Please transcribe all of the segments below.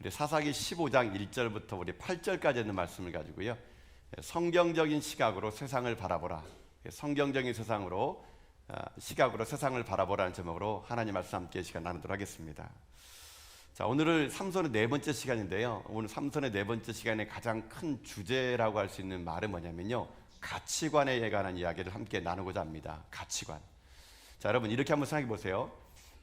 우리 사사기 15장 1절부터 우리 8절까지 있는 말씀을 가지고요, 성경적인 시각으로 세상을 바라보라. 성경적인 시각으로 세상을 바라보라는 제목으로 하나님 말씀 함께 시간 나누도록 하겠습니다. 자, 오늘은 삼손의 네 번째 시간인데요. 오늘 삼손의 네 번째 시간의 가장 큰 주제라고 할 수 있는 말은 뭐냐면요, 가치관에 관한 이야기를 함께 나누고자 합니다. 가치관. 자, 여러분 이렇게 한번 생각해 보세요.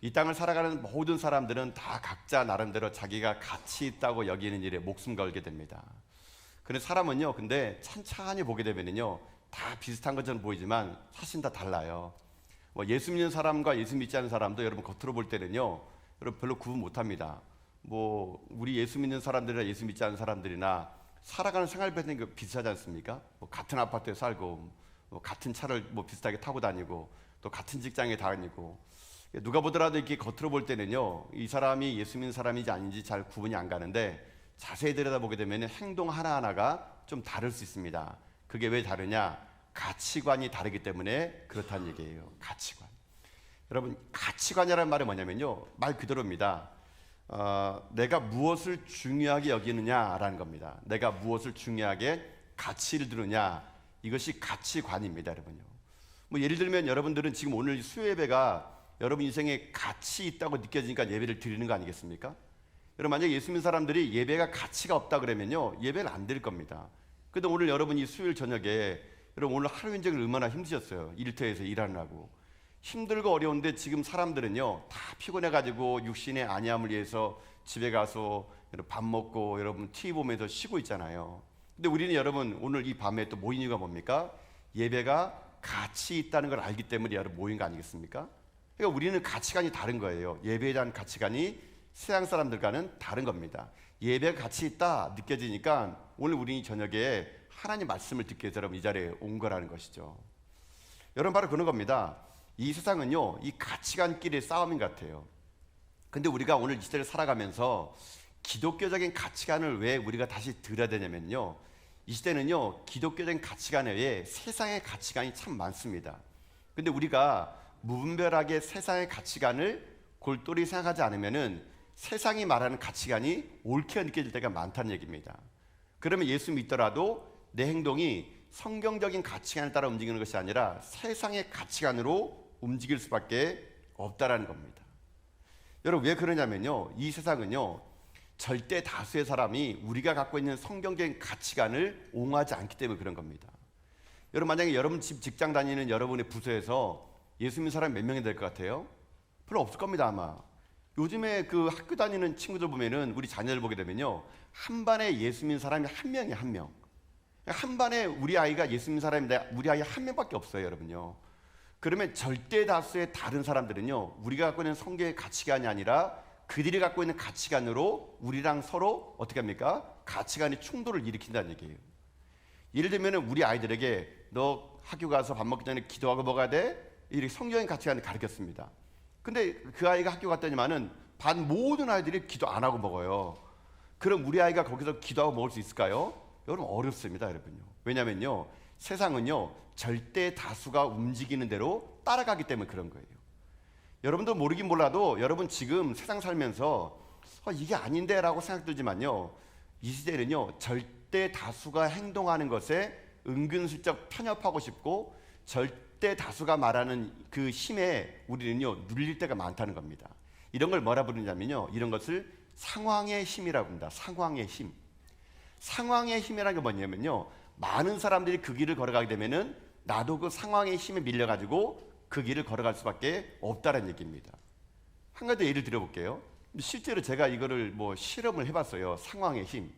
이 땅을 살아가는 모든 사람들은 다 각자 나름대로 자기가 가치 있다고 여기는 일에 목숨 걸게 됩니다. 그런데 사람은요, 근데 찬찬히 보게 되면요, 다 비슷한 것처럼 보이지만 사실 다 달라요. 뭐 예수 믿는 사람과 예수 믿지 않는 사람도 여러분 겉으로 볼 때는요, 여러분 별로 구분 못합니다. 뭐 우리 예수 믿는 사람들이나 예수 믿지 않는 사람들이나 살아가는 생활 패턴이 비슷하지 않습니까? 뭐 같은 아파트에 살고, 뭐 같은 차를 뭐 비슷하게 타고 다니고, 또 같은 직장에 다니고, 누가 보더라도 이렇게 겉으로 볼 때는요, 이 사람이 예수 믿는 사람인지 아닌지 잘 구분이 안 가는데 자세히 들여다보게 되면 행동 하나하나가 좀 다를 수 있습니다. 그게 왜 다르냐? 가치관이 다르기 때문에 그렇다는 얘기예요. 가치관. 여러분, 가치관이라는 말이 뭐냐면요, 말 그대로입니다. 내가 무엇을 중요하게 여기느냐라는 겁니다. 내가 무엇을 중요하게 가치를 두느냐, 이것이 가치관입니다, 여러분요. 뭐 예를 들면 여러분들은 지금 오늘 수요 예배가 여러분 인생에 가치 있다고 느껴지니까 예배를 드리는 거 아니겠습니까? 여러분, 만약에 예수 믿는 사람들이 예배가 가치가 없다 그러면요, 예배를 안 드릴 겁니다. 근데 오늘 여러분이 수요일 저녁에 여러분 오늘 하루 인생을 얼마나 힘드셨어요. 일터에서 일하느라고 힘들고 어려운데 지금 사람들은요 다 피곤해가지고 육신의 안위함을 위해서 집에 가서 밥 먹고 여러분 TV 보면서 쉬고 있잖아요. 근데 우리는 여러분 오늘 이 밤에 또 모인 이유가 뭡니까? 예배가 가치 있다는 걸 알기 때문에 여러분 모인 거 아니겠습니까? 그러니까 우리는 가치관이 다른 거예요. 예배에 대한 가치관이 세상 사람들과는 다른 겁니다. 예배가 가치 있다 느껴지니까 오늘 우리 저녁에 하나님 말씀을 듣기 위해서 여러분 이 자리에 온 거라는 것이죠. 여러분 바로 그런 겁니다. 이 세상은요, 이 가치관끼리의 싸움인 것 같아요. 근데 우리가 오늘 이 시대를 살아가면서 기독교적인 가치관을 왜 우리가 다시 들어야 되냐면요, 이 시대는요 기독교적인 가치관 외에 세상의 가치관이 참 많습니다. 근데 우리가 무분별하게 세상의 가치관을 골똘히 생각하지 않으면은 세상이 말하는 가치관이 옳게 느껴질 때가 많다는 얘기입니다. 그러면 예수 믿더라도 내 행동이 성경적인 가치관을 따라 움직이는 것이 아니라 세상의 가치관으로 움직일 수밖에 없다라는 겁니다. 여러분 왜 그러냐면요, 이 세상은요 절대 다수의 사람이 우리가 갖고 있는 성경적인 가치관을 옹호하지 않기 때문에 그런 겁니다. 여러분 만약에 여러분 집 직장 다니는 여러분의 부서에서 예수 믿는 사람이 몇 명이 될 것 같아요? 별로 없을 겁니다. 아마 요즘에 그 학교 다니는 친구들 보면은 우리 자녀들 보게 되면요, 한 반에 예수 믿는 사람이 한 명이에요. 한 명. 한 반에 우리 아이가 예수 믿는 사람인데 우리 아이 한 명밖에 없어요, 여러분요. 그러면 절대 다수의 다른 사람들은요, 우리가 갖고 있는 성경의 가치관이 아니라 그들이 갖고 있는 가치관으로 우리랑 서로 어떻게 합니까? 가치관의 충돌을 일으킨다는 얘기예요. 예를 들면 우리 아이들에게 너 학교 가서 밥 먹기 전에 기도하고 먹어야 돼? 이렇게 성경의 가치관을 가르쳤습니다. 근데 그 아이가 학교 갔더니만은 반 모든 아이들이 기도 안 하고 먹어요. 그럼 우리 아이가 거기서 기도하고 먹을 수 있을까요? 여러분 어렵습니다, 여러분요. 왜냐면요, 세상은요 절대 다수가 움직이는 대로 따라가기 때문에 그런 거예요. 여러분도 모르긴 몰라도 여러분 지금 세상 살면서 이게 아닌데 라고 생각 들지만요, 이 시대는요 절대 다수가 행동하는 것에 은근슬쩍 편협하고 싶고 절대 다수가 말하는 그 힘에 우리는요 눌릴 때가 많다는 겁니다. 이런 걸 뭐라 부르냐면요, 이런 것을 상황의 힘이라고 합니다. 상황의 힘. 상황의 힘이라는 게 뭐냐면요, 많은 사람들이 그 길을 걸어가게 되면은 나도 그 상황의 힘에 밀려가지고 그 길을 걸어갈 수밖에 없다는 얘기입니다. 한 가지 예를 들어볼게요. 실제로 제가 이거를 뭐 실험을 해봤어요. 상황의 힘.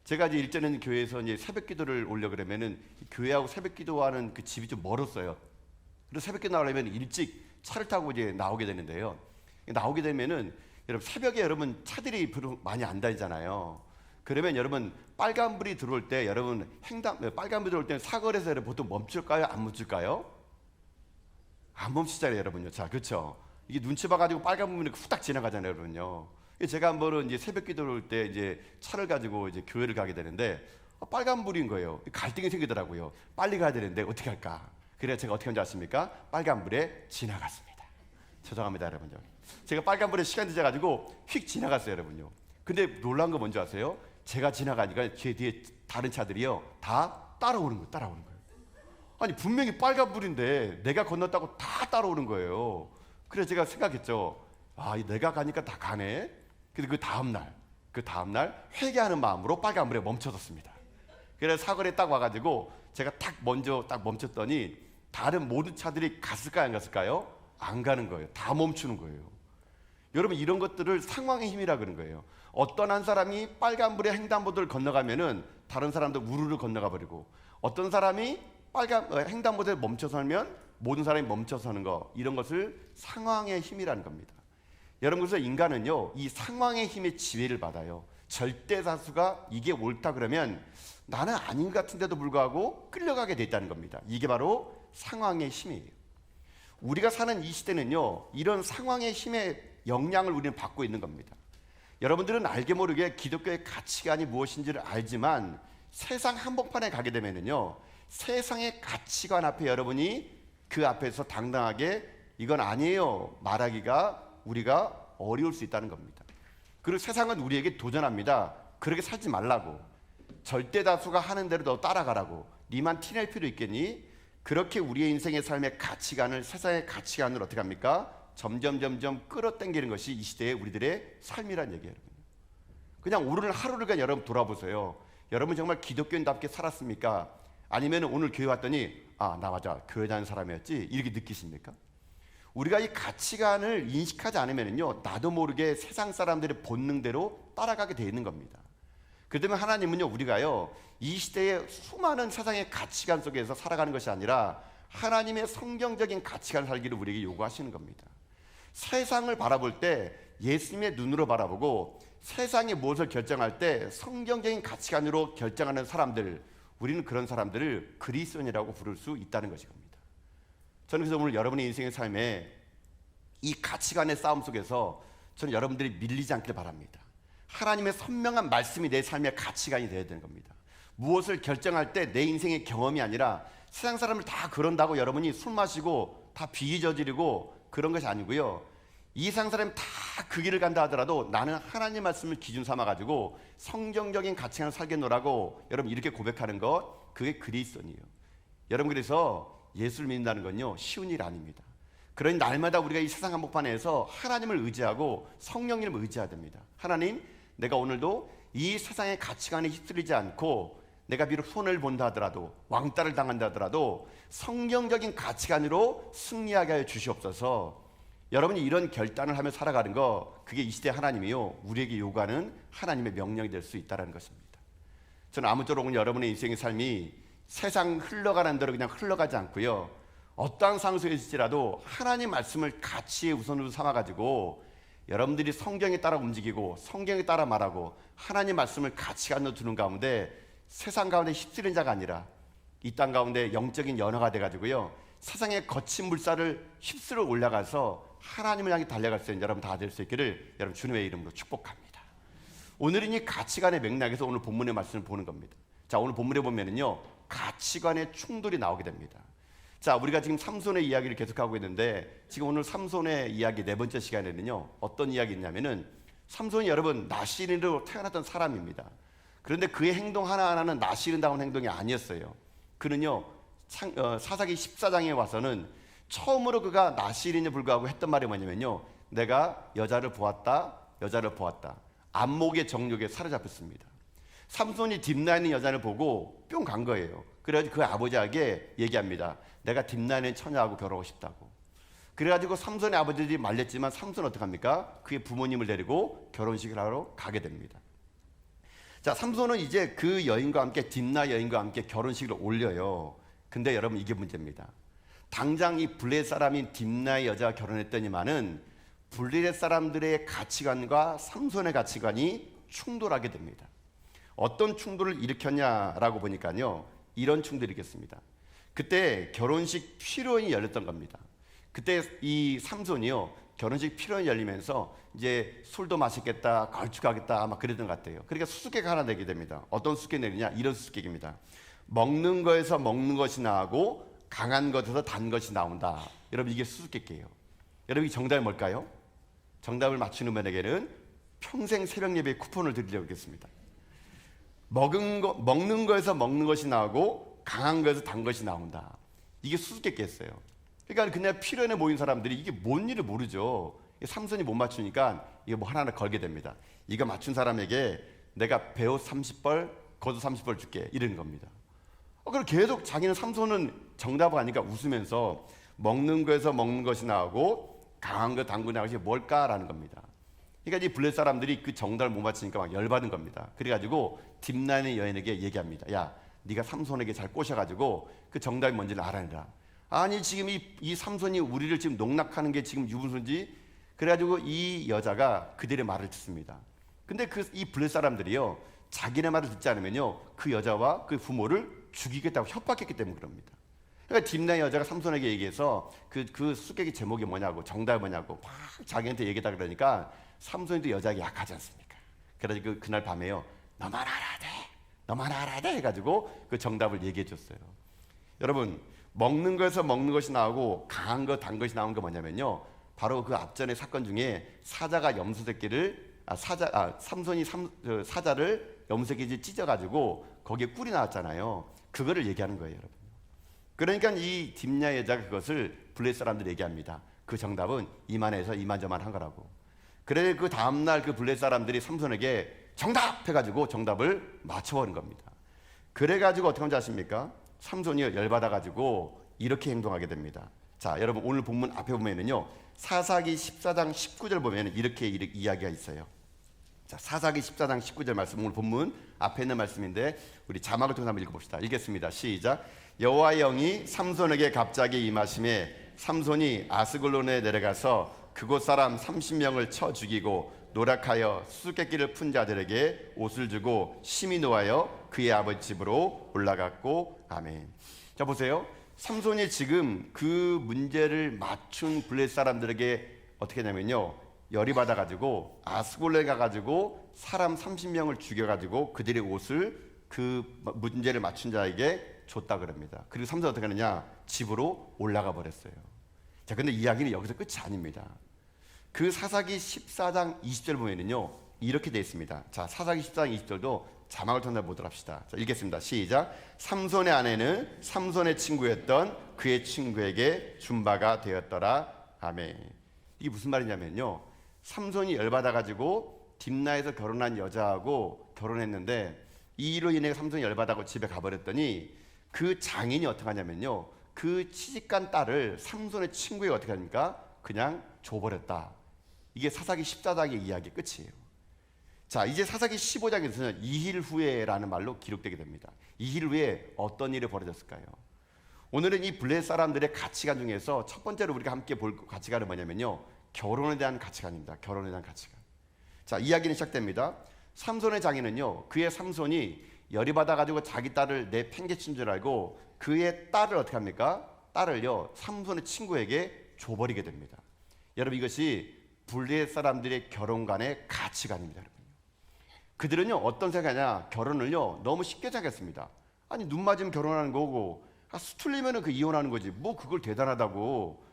제가 이제 일전에는 교회에서 이제 새벽 기도를 올려 그러면은 교회하고 새벽 기도하는 그 집이 좀 멀었어요. 그래서 새벽 기도 나오려면 일찍 차를 타고 이제 나오게 되는데요. 나오게 되면은 여러분 새벽에 여러분 차들이 별로 많이 안 다니잖아요. 그러면 여러분 빨간불이 들어올 때 여러분 빨간불이 들어올 때는 사거리에서 여러분 보통 멈출까요? 안 멈출까요? 안 멈추잖아요, 여러분요. 자, 그렇죠. 이게 눈치 봐가지고 빨간불이 후딱 지나가잖아요, 여러분요. 제가 한번은 이제 새벽 기도를 올 때 이제 차를 가지고 이제 교회를 가게 되는데 빨간불인 거예요. 갈등이 생기더라고요. 빨리 가야 되는데 어떻게 할까? 그래서 제가 어떻게 한지 아십니까? 빨간불에 지나갔습니다. 죄송합니다, 여러분요. 제가 빨간불에 시간 늦어가지고 휙 지나갔어요, 여러분요. 근데 놀란 거 뭔지 아세요? 제가 지나가니까 제 뒤에 다른 차들이요 다 따라오는 거예요. 아니 분명히 빨간불인데 내가 건넜다고 다 따라오는 거예요. 그래서 제가 생각했죠. 내가 가니까 다 가네. 근데 그 다음날 회개하는 마음으로 빨간불에 멈춰섰습니다. 그래서 사거리에 딱 와가지고 제가 먼저 멈췄더니 다른 모든 차들이 갔을까요 안 갔을까요? 안 가는 거예요. 다 멈추는 거예요. 여러분 이런 것들을 상황의 힘이라 그런 거예요. 어떤 한 사람이 빨간불에 횡단보도를 건너가면은 다른 사람도 우르르 건너가 버리고, 어떤 사람이 횡단보도에 멈춰서면 모든 사람이 멈춰서는 거, 이런 것을 상황의 힘이라는 겁니다. 여러분 그래서 인간은요 이 상황의 힘의 지배를 받아요. 절대 다수가 이게 옳다 그러면 나는 아닌 것 같은데도 불구하고 끌려가게 돼 있다는 겁니다. 이게 바로 상황의 힘이에요. 우리가 사는 이 시대는요 이런 상황의 힘의 영향을 우리는 받고 있는 겁니다. 여러분들은 알게 모르게 기독교의 가치관이 무엇인지를 알지만 세상 한복판에 가게 되면은요 세상의 가치관 앞에 여러분이 그 앞에서 당당하게 이건 아니에요 말하기가 우리가 어려울 수 있다는 겁니다. 그리고 세상은 우리에게 도전합니다. 그렇게 살지 말라고, 절대 다수가 하는 대로 너 따라가라고, 니만 티낼 필요 있겠니? 그렇게 우리의 인생의 삶의 가치관을 세상의 가치관을 어떻게 합니까? 점점 끌어당기는 것이 이 시대의 우리들의 삶이란 얘기예요. 그냥 오늘 하루를 그냥 여러분 돌아보세요. 여러분 정말 기독교인답게 살았습니까? 아니면 오늘 교회 왔더니 나 맞아 교회 다니는 사람이었지 이렇게 느끼십니까? 우리가 이 가치관을 인식하지 않으면요 나도 모르게 세상 사람들의 본능대로 따라가게 돼 있는 겁니다. 그렇다면 하나님은요 우리가요 이 시대의 수많은 세상의 가치관 속에서 살아가는 것이 아니라 하나님의 성경적인 가치관을 살기를 우리에게 요구하시는 겁니다. 세상을 바라볼 때 예수님의 눈으로 바라보고 세상이 무엇을 결정할 때 성경적인 가치관으로 결정하는 사람들, 우리는 그런 사람들을 그리스도인이라고 부를 수 있다는 것이 겁니다. 저는 그래서 오늘 여러분의 인생의 삶에 이 가치관의 싸움 속에서 저는 여러분들이 밀리지 않길 바랍니다. 하나님의 선명한 말씀이 내 삶의 가치관이 되어야 되는 겁니다. 무엇을 결정할 때 내 인생의 경험이 아니라 세상 사람을 다 그런다고 여러분이 술 마시고 다 비위 저지르고 그런 것이 아니고요. 이 세상 사람이 다 그 길을 간다 하더라도 나는 하나님 말씀을 기준 삼아가지고 성경적인 가치관을 살겠노라고 여러분 이렇게 고백하는 것, 그게 그리스도인이에요. 여러분 그래서 예수를 믿는다는 건요 쉬운 일 아닙니다. 그러니 날마다 우리가 이 세상 한복판에서 하나님을 의지하고 성령님을 의지해야 됩니다. 하나님, 내가 오늘도 이 세상의 가치관에 휩쓸리지 않고 내가 비록 손해를 본다 하더라도 왕따를 당한다 하더라도 성경적인 가치관으로 승리하게 하여 주시옵소서. 여러분이 이런 결단을 하며 살아가는 거, 그게 이 시대 하나님이요 우리에게 요구하는 하나님의 명령이 될 수 있다는 것입니다. 저는 아무쪼록 오늘 여러분의 인생의 삶이 세상 흘러가는 대로 그냥 흘러가지 않고요 어떠한 상황에 있을지라도 하나님 말씀을 가치의 우선으로 삼아가지고 여러분들이 성경에 따라 움직이고 성경에 따라 말하고 하나님 말씀을 가치관으로 두는 가운데 세상 가운데 휩쓸린 자가 아니라 이 땅 가운데 영적인 연화가 돼가지고요 세상의 거친 물살을 휩쓸어 올라가서 하나님을 향해 달려갈 수 있는 여러분 다 될 수 있기를 여러분 주님의 이름으로 축복합니다. 오늘은 이 가치관의 맥락에서 오늘 본문의 말씀을 보는 겁니다. 자, 오늘 본문에 보면은요 가치관의 충돌이 나오게 됩니다. 자, 우리가 지금 삼손의 이야기를 계속하고 있는데 지금 오늘 삼손의 이야기 네 번째 시간에는요 어떤 이야기 있냐면은 삼손이 여러분 나시린으로 태어났던 사람입니다. 그런데 그의 행동 하나하나는 나시린다운 행동이 아니었어요. 그는요 사사기 14장에 와서는 처음으로 그가 나시린에 불구하고 했던 말이 뭐냐면요 내가 여자를 보았다 안목의 정욕에 사로잡혔습니다. 삼손이 딥나에 있는 여자를 보고 뿅 간 거예요. 그래가지고 그 아버지에게 얘기합니다. 내가 딥나에 있는 처녀하고 결혼하고 싶다고. 그래가지고 삼손의 아버지들이 말렸지만 삼손은 어떡합니까? 그의 부모님을 데리고 결혼식을 하러 가게 됩니다. 자, 삼손은 이제 그 여인과 함께 딥나 여인과 함께 결혼식을 올려요. 근데 여러분 이게 문제입니다. 당장 이 블레셋 사람인 딥나의 여자와 결혼했더니만은 블레셋 사람들의 가치관과 삼손의 가치관이 충돌하게 됩니다. 어떤 충돌을 일으켰냐라고 보니까요 이런 충돌이 있겠습니다. 그때 결혼식 피로연이 열렸던 겁니다. 그때 이 삼손이요 결혼식 피로연이 열리면서 이제 술도 마시겠다 걸쭉하겠다 아마 그랬던 것 같아요. 그러니까 수수께가 하나 내게 됩니다. 어떤 수수께 내리냐, 이런 수수께입니다. 먹는 거에서 먹는 것이 나오고 강한 것에서 단 것이 나온다. 여러분 이게 수수께끼예요. 여러분 이 정답이 뭘까요? 정답을 맞추는 분에게는 평생 새벽 예배 쿠폰을 드리려고 하겠습니다. 먹는 거에서 먹는 것이 나오고 강한 거에서 단 것이 나온다. 이게 수수께끼였어요. 그러니까 그냥 필연에 모인 사람들이 이게 뭔 일을 모르죠. 삼손이 못 맞추니까 이거 뭐 하나하나 걸게 됩니다. 이거 맞춘 사람에게 내가 베옷 30벌, 겉옷 30벌 줄게, 이런 겁니다. 그리고 계속 자기는 삼손은 정답을 하니까 웃으면서 먹는 거에서 먹는 것이 나오고 강한 거 단 거 나오는 것이 뭘까라는 겁니다. 그러니까 이 블레셋 사람들이 그 정답을 못 맞히니까 막 열받은 겁니다. 그래가지고 딥나인의 여인에게 얘기합니다. 야, 네가 삼손에게 잘 꼬셔가지고 그 정답이 뭔지를 알아내라. 아니 지금 이 삼손이 우리를 지금 농락하는 게 지금 유분수인지. 그래가지고 이 여자가 그들의 말을 듣습니다. 근데 이 블레셋 사람들이요, 자기네 말을 듣지 않으면요 그 여자와 그 부모를 죽이겠다고 협박했기 때문에 그럽니다. 그러니까 딥나의 여자가 삼손에게 얘기해서 그 수객의 제목이 뭐냐고, 정답이 뭐냐고 막 자기한테 얘기했다 그러니까 삼손이 또 여자에게 약하지 않습니까? 그래서 그날 밤에요, 너만 알아야 돼 해가지고 그 정답을 얘기해 줬어요. 여러분, 먹는 거에서 먹는 것이 나오고 강한 것, 단 것이 나온 게 뭐냐면요, 바로 그 앞전의 사건 중에 사자가 염소 새끼를 삼손이 사자를 염소 새끼를 찢어가지고 거기에 꿀이 나왔잖아요. 그거를 얘기하는 거예요, 여러분. 그러니까 이 딥냐 여자가 그것을 블레셋 사람들이 얘기합니다. 그 정답은 이만해서 이만저만한 거라고. 그래 그 다음날 그 블레셋 사람들이 삼손에게 정답 해가지고 정답을 맞춰버린 겁니다. 그래가지고 어떻게 하는지 아십니까? 삼손이 열받아가지고 이렇게 행동하게 됩니다. 자, 여러분 오늘 본문 앞에 보면은요, 사사기 14장 19절 보면 이렇게 이야기가 있어요. 자, 사사기 14장 19절 말씀, 오늘 본문 앞에 있는 말씀인데 우리 자막을 통해서 한번 읽어봅시다. 읽겠습니다. 시작. 여호와의 영이 삼손에게 갑자기 임하심에 삼손이 아스글론에 내려가서 그곳 사람 30명을 쳐 죽이고 노력하여 수수께끼를 푼 자들에게 옷을 주고 심히 노하여 그의 아버지 집으로 올라갔고. 아멘. 자, 보세요. 삼손이 지금 그 문제를 맞춘 블레셋 사람들에게 어떻게 하냐면요, 열이 받아가지고 아스글론에 가가지고 사람 30명을 죽여가지고 그들의 옷을 그 문제를 맞춘 자에게 줬다 그럽니다. 그리고 삼손이 어떻게 하느냐, 집으로 올라가 버렸어요. 자, 근데 이야기는 여기서 끝이 아닙니다. 그 사사기 14장 20절 보면은요 이렇게 되어 있습니다. 자, 사사기 14장 20절도 자막을 통해 보도록 합시다. 자, 읽겠습니다. 시작. 삼손의 아내는 삼손의 친구였던 그의 친구에게 준 바가 되었더라. 아멘. 이게 무슨 말이냐면요, 삼손이 열받아가지고 딥나에서 결혼한 여자하고 결혼했는데 이 일로 인해 삼손이 열받아고 집에 가버렸더니 그 장인이 어떻게 하냐면요, 그 취직간 딸을 삼손의 친구에게 어떻게 합니까? 그냥 줘버렸다. 이게 사사기 14장의 이야기 끝이에요. 자, 이제 사사기 15장에서는 2일 후에라는 말로 기록되게 됩니다. 2일 후에 어떤 일이 벌어졌을까요? 오늘은 이 블레셋 사람들의 가치관 중에서 첫 번째로 우리가 함께 볼 가치관은 뭐냐면요, 결혼에 대한 가치관입니다. 결혼에 대한 가치관. 자, 이야기는 시작됩니다. 삼손의 장인은요, 그의 삼손이 열이 받아가지고 자기 딸을 내팽개친 줄 알고 그의 딸을 어떻게 합니까? 딸을요, 삼손의 친구에게 줘버리게 됩니다. 여러분, 이것이 블레셋 사람들의 결혼관의 가치관입니다. 여러분, 그들은요 어떤 생각이냐, 결혼을요 너무 쉽게 생각했습니다. 아니 눈 맞으면 결혼하는 거고, 수틀리면은 그 이혼하는 거지, 뭐 그걸 대단하다고,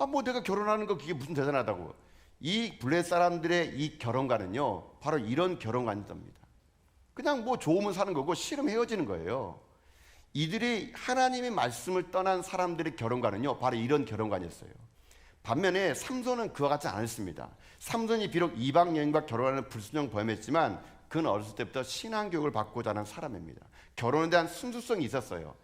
뭐 내가 결혼하는 거 그게 무슨 대단하다고. 이 블레셋 사람들의 이 결혼관은요 바로 이런 결혼관입니다. 그냥 뭐 좋으면 사는 거고 싫으면 헤어지는 거예요. 이들이 하나님의 말씀을 떠난 사람들의 결혼관은요 바로 이런 결혼관이었어요. 반면에 삼손은 그와 같지 않았습니다. 삼손이 비록 이방 여인과 결혼하는 불순종 범했지만 그는 어렸을 때부터 신앙교육을 받고 자란 사람입니다. 결혼에 대한 순수성이 있었어요.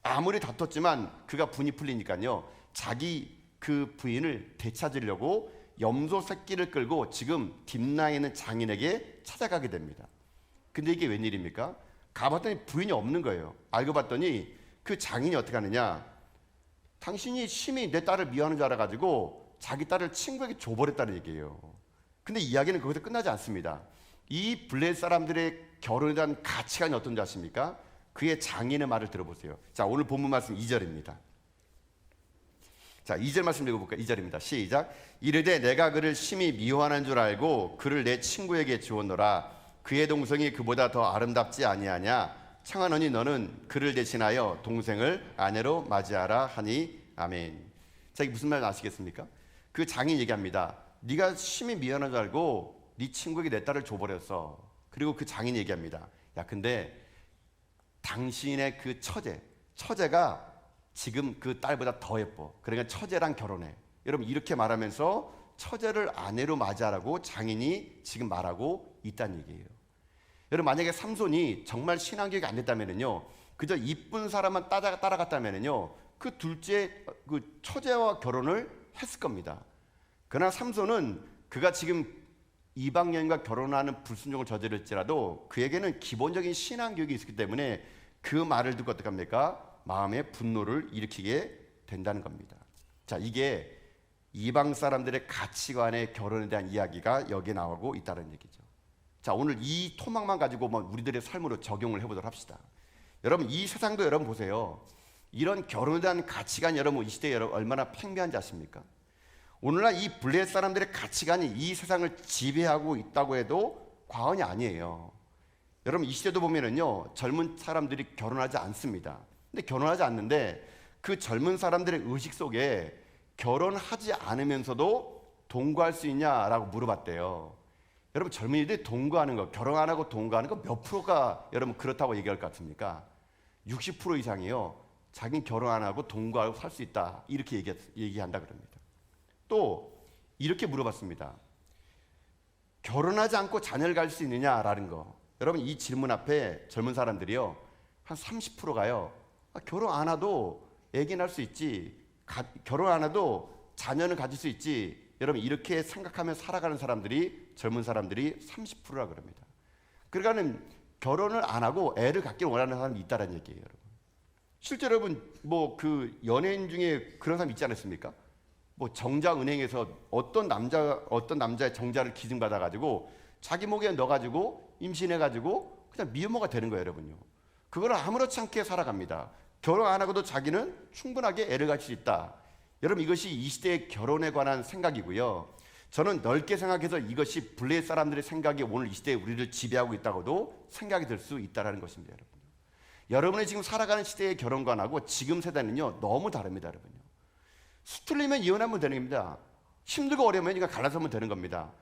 아무리 다퉜지만 그가 분이 풀리니까요 자기 그 부인을 되찾으려고 염소 새끼를 끌고 지금 딥나에 있는 장인에게 찾아가게 됩니다. 근데 이게 웬일입니까? 가봤더니 부인이 없는 거예요. 알고 봤더니 그 장인이 어떻게 하느냐, 당신이 심히 내 딸을 미워하는 줄 알아가지고 자기 딸을 친구에게 줘버렸다는 얘기예요. 근데 이야기는 거기서 끝나지 않습니다. 이 블레셋 사람들의 결혼에 대한 가치관이 어떤지 아십니까? 그의 장인의 말을 들어보세요. 자, 오늘 본문 말씀 2절입니다. 자, 2절 말씀 읽어볼까요? 2절입니다. 시작. 이르되 내가 그를 심히 미워하는 줄 알고 그를 내 친구에게 주었노라. 그의 동생이 그보다 더 아름답지 아니하냐? 청하노니 너는 그를 대신하여 동생을 아내로 맞이하라 하니. 아멘. 자, 이게 무슨 말 아시겠습니까? 그 장인 얘기합니다. 네가 심히 미워하는 줄 알고 네 친구에게 내 딸을 줘버렸어. 그리고 그 장인이 얘기합니다. 야, 근데 당신의 그 처제가 지금 그 딸보다 더 예뻐. 그러니까 처제랑 결혼해. 여러분, 이렇게 말하면서 처제를 아내로 맞이하라고 장인이 지금 말하고 있다는 얘기예요. 여러분, 만약에 삼손이 정말 신앙교육이 안 됐다면요, 그저 이쁜 사람만 따라갔다면요, 그 둘째 그 처제와 결혼을 했을 겁니다. 그러나 삼손은 그가 지금 이방 여인과 결혼하는 불순종을 저질렀지라도 그에게는 기본적인 신앙 교육이 있었기 때문에 그 말을 듣고 어떡합니까? 마음의 분노를 일으키게 된다는 겁니다. 자, 이게 이방 사람들의 가치관의 결혼에 대한 이야기가 여기에 나오고 있다는 얘기죠. 자, 오늘 이 토막만 가지고 우리들의 삶으로 적용을 해보도록 합시다. 여러분, 이 세상도 여러분 보세요. 이런 결혼에 대한 가치관이 여러분 이 시대에 여러분 얼마나 팽배한지 아십니까? 오늘날 이 블레셋 사람들의 가치관이 이 세상을 지배하고 있다고 해도 과언이 아니에요. 여러분, 이 시대도 보면은요, 젊은 사람들이 결혼하지 않습니다. 근데 결혼하지 않는데 그 젊은 사람들의 의식 속에 결혼하지 않으면서도 동거할 수 있냐라고 물어봤대요. 여러분, 젊은이들이 동거하는 거, 결혼 안 하고 동거하는 거 몇 프로가 여러분 그렇다고 얘기할 것 같습니까? 60% 이상이요. 자기는 결혼 안 하고 동거하고 살 수 있다. 이렇게 얘기한다 그럽니다. 또 이렇게 물어봤습니다. 결혼하지 않고 자녀를 가질 수 있느냐라는 거. 여러분, 이 질문 앞에 젊은 사람들이요, 한 30%가요. 결혼 안 해도 애기 낳을 수 있지. 결혼 안 해도 자녀는 가질 수 있지. 여러분, 이렇게 생각하며 살아가는 사람들이, 젊은 사람들이 30%라 그럽니다. 그러니까는 결혼을 안 하고 애를 갖기를 원하는 사람이 있다는 얘기예요, 여러분. 실제로 여러분, 그 연예인 중에 그런 사람 있지 않았습니까? 정자은행에서 어떤 남자의 정자를 기증받아 가지고 자기 목에 넣어 가지고 임신해 가지고 그냥 미혼모가 되는 거예요, 여러분요. 그걸 아무렇지 않게 살아갑니다. 결혼 안 하고도 자기는 충분하게 애를 가질 수 있다. 여러분, 이것이 이 시대의 결혼에 관한 생각이고요. 저는 넓게 생각해서 이것이 블레셋 사람들의 생각이 오늘 이 시대에 우리를 지배하고 있다고도 생각이 들 수 있다는 것입니다, 여러분. 여러분이 지금 살아가는 시대의 결혼관하고 지금 세대는요, 너무 다릅니다, 여러분요. 수틀리면 이혼하면 되는 겁니다. 힘들고 어려우면 이거 갈라서면 되는 겁니다.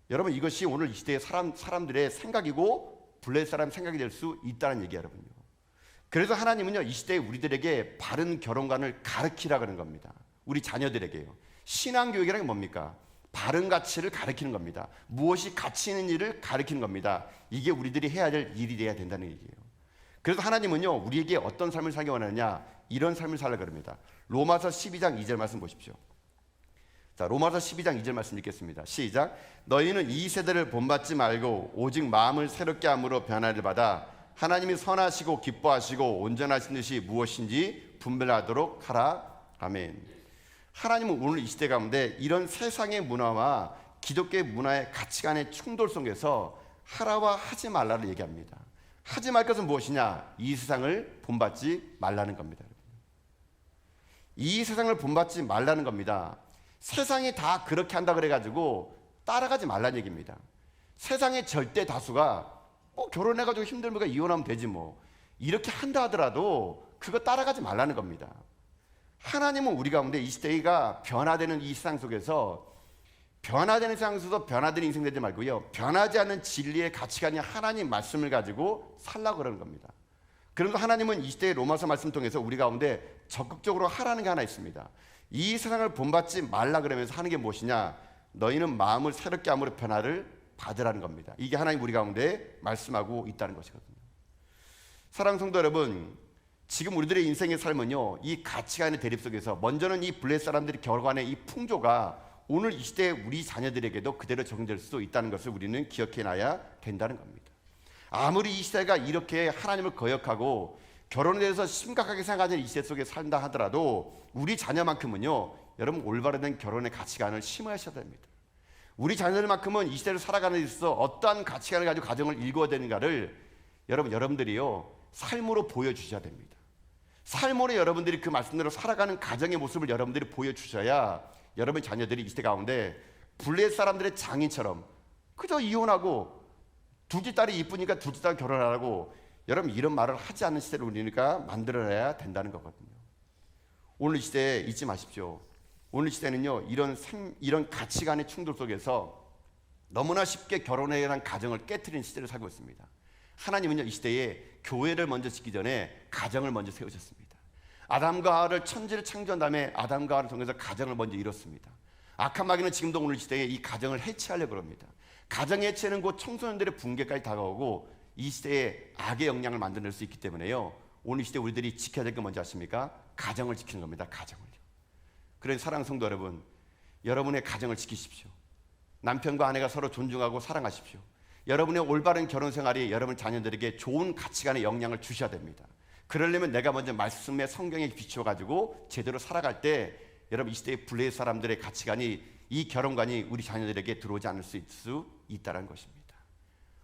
여러분, 이것이 오늘 이 시대의 사람들의 생각이고 블레셋 사람 생각이 될 수 있다는 얘기예요, 여러분요. 그래서 하나님은요, 이 시대에 우리들에게 바른 결혼관을 가르치라 그러는 겁니다. 우리 자녀들에게요. 신앙교육이란 게 뭡니까? 바른 가치를 가르치는 겁니다. 무엇이 가치 있는 일을 가르치는 겁니다. 이게 우리들이 해야 될 일이 돼야 된다는 얘기예요. 그래서 하나님은요, 우리에게 어떤 삶을 살기 원하느냐, 이런 삶을 살라 그럽니다. 로마서 12장 2절 말씀 보십시오. 자, 로마서 12장 2절 말씀 읽겠습니다. 시작. 너희는 이 세대를 본받지 말고 오직 마음을 새롭게 함으로 변화를 받아 하나님이 선하시고 기뻐하시고 온전하신 듯이 무엇인지 분별하도록 하라. 아멘. 하나님은 오늘 이 시대 가운데 이런 세상의 문화와 기독교의 문화의 가치관의 충돌 속에서 하라와 하지 말라를 얘기합니다. 하지 말 것은 무엇이냐? 이 세상을 본받지 말라는 겁니다. 이 세상을 본받지 말라는 겁니다. 세상이 다 그렇게 한다 그래가지고 따라가지 말라는 얘기입니다. 세상의 절대 다수가 결혼해가지고 힘들면 이혼하면 되지 뭐, 이렇게 한다 하더라도 그거 따라가지 말라는 겁니다. 하나님은 우리 가운데 이 시대가 변화되는 이 세상 속에서, 변화되는 세상 속에서 변화되는 인생 되지 말고요, 변하지 않는 진리의 가치관이 하나님 말씀을 가지고 살라고 그러는 겁니다. 그러면서 하나님은 이 시대의 로마서 말씀 통해서 우리 가운데 적극적으로 하라는 게 하나 있습니다. 이 세상을 본받지 말라 그러면서 하는 게 무엇이냐? 너희는 마음을 새롭게 함으로 변화를 받으라는 겁니다. 이게 하나님 우리 가운데 말씀하고 있다는 것이거든요. 사랑하는 성도 여러분, 지금 우리들의 인생의 삶은요, 이 가치관의 대립 속에서 먼저는 이 블레셋 사람들이 결혼의 이 풍조가 오늘 이 시대의 우리 자녀들에게도 그대로 적용될 수 있다는 것을 우리는 기억해놔야 된다는 겁니다. 아무리 이 시대가 이렇게 하나님을 거역하고 결혼에 대해서 심각하게 생각하는 이 시대 속에 산다 하더라도 우리 자녀만큼은요, 여러분 올바른 결혼의 가치관을 심어야셔야 됩니다. 우리 자녀들만큼은 이 시대를 살아가는 데 있어서 어떠한 가치관을 가지고 가정을 일궈야 되는가를 여러분들이요 삶으로 보여주셔야 됩니다. 삶으로 여러분들이 그 말씀대로 살아가는 가정의 모습을 여러분들이 보여주셔야 여러분 자녀들이 이 시대 가운데 블레셋 사람들의 장인처럼 그저 이혼하고 둘째 딸이 이쁘니까 둘째 딸 결혼하라고 여러분 이런 말을 하지 않는 시대를 우리가 만들어내야 된다는 거거든요. 오늘 이 시대에 잊지 마십시오. 오늘 시대는요 이런 가치관의 충돌 속에서 너무나 쉽게 결혼에 대한 가정을 깨트리는 시대를 살고 있습니다. 하나님은요, 이 시대에 교회를 먼저 짓기 전에 가정을 먼저 세우셨습니다. 아담과 하와를 천지를 창조한 다음에 아담과 하와를 통해서 가정을 먼저 이뤘습니다. 악한 마귀는 지금도 오늘 시대에 이 가정을 해체하려고 합니다. 가정 해체는 곧 청소년들의 붕괴까지 다가오고 이 시대에 악의 영향을 만들어낼 수 있기 때문에요, 오늘 시대 우리들이 지켜야 될 게 뭔지 아십니까? 가정을 지키는 겁니다. 가정을요. 그래서 사랑하는 성도 여러분, 여러분의 가정을 지키십시오. 남편과 아내가 서로 존중하고 사랑하십시오. 여러분의 올바른 결혼 생활이 여러분 자녀들에게 좋은 가치관의 영향을 주셔야 됩니다. 그러려면 내가 먼저 말씀의 성경에 비추어가지고 제대로 살아갈 때 여러분 이 시대의 블레셋 사람들의 가치관이, 이 결혼관이 우리 자녀들에게 들어오지 않을 수 있다는 것입니다.